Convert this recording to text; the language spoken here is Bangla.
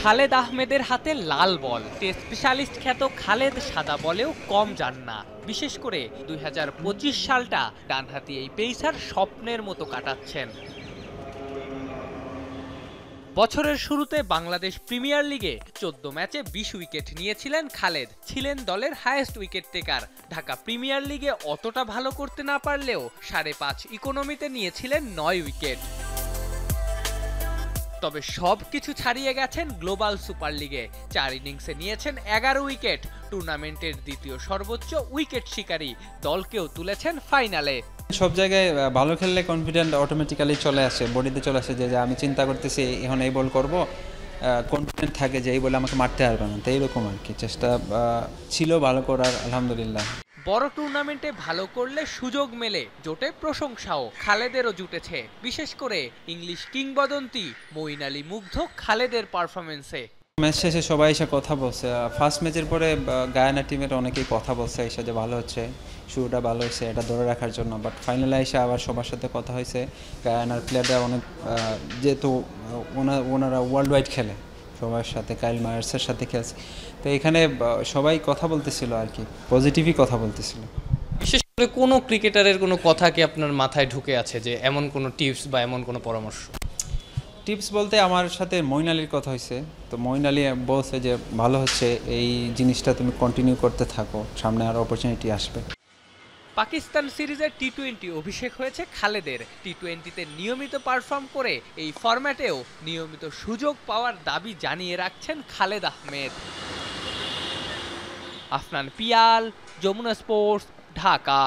খালেদ আহমেদের হাতে লাল বল। টেস্ট স্পেশালিস্ট খ্যাত খালেদ সাদা বলেও কম যান না। বিশেষ করে ২০২৫ সালটা ডানহাতি এই পেসার স্বপ্নের মতো কাটাচ্ছেন। বছরের শুরুতে বাংলাদেশ প্রিমিয়ার লিগে ১৪ ম্যাচে ২০ উইকেট নিয়েছিলেন খালেদ, ছিলেন দলের highest wicket taker. Dhaka premier লিগে অতটা ভালো করতে না পারলেও ৫.৫ ইকোনমিতে নিয়েছিলেন ৯ উইকেট। তবে সবকিছু ছাড়িয়ে গেছেন গ্লোবাল সুপার লিগে। ৪ ইনিংসে নিয়েছেন ১১ উইকেট, টুর্নামেন্টের দ্বিতীয় সর্বোচ্চ উইকেট শিকারী। দলকেও তুলেছেন ফাইনালে। সব জায়গায় ভালো খেললে কনফিডেন্ট অটোমেটিক্যালি চলে আসে, বডিতে চলে আসে যে আমি চিন্তা করতেছি এখন এই বল করব, কনফিডেন্ট থাকে যে এই বলে আমাকে মারতে পারবে না। তো এইরকম আর কি চেষ্টা ছিল ভালো করার, আলহামদুলিল্লাহ। বড় টুর্নামেন্টে ভালো করলে সুযোগ মেলে, জোটে প্রশংসাও। খালেদেরও জুটেছে, বিশেষ করে ইংলিশ কিংবদন্তি মঈন আলী মুগ্ধ খালেদের পারফরমেন্সে। ম্যাচ শেষে সবাই এসে কথা বলছে, ফার্স্ট ম্যাচের পরে গায়ানা টিমের অনেকেই কথা বলছে এসে যে ভালো হচ্ছে, শুরুটা ভালো হয়েছে, এটা ধরে রাখার জন্য। বাট ফাইনালে এসে আবার সবার সাথে কথা হয়েছে, গায়ানার প্লেয়াররা অনেক, যেহেতু ওনারা ওয়ার্ল্ড ওয়াইড খেলে, সবার সাথে কাইল মায়ার্সের সাথে খেলছে, তো এখানে সবাই কথা বলতেছিল আর কি, পজিটিভই কথা বলতেছিল। বিশেষ করে কোনো ক্রিকেটারের কোনো কথা কি আপনার মাথায় ঢুকে আছে যে এমন কোনো টিপস বা এমন কোনো পরামর্শ? টিপস বলতে আমার সাথে মঈন আলীর কথা হয়েছে, তো মঈন আলী বলছে যে ভালো হচ্ছে, এই জিনিসটা তুমি কন্টিনিউ করতে থাকো, সামনে আরও অপরচুনিটি আসবে। পাকিস্তান সিরিজের টি-২০ অভিষেক হয়েছে খালেদের। টি-২০তে নিয়মিত পারফর্ম করে এই ফরম্যাটেও নিয়মিত সুযোগ পাওয়ার দাবি জানিয়ে রাখছেন খালেদ আহমেদ। আফনান পিয়াল, যমুনা স্পোর্টস, ঢাকা।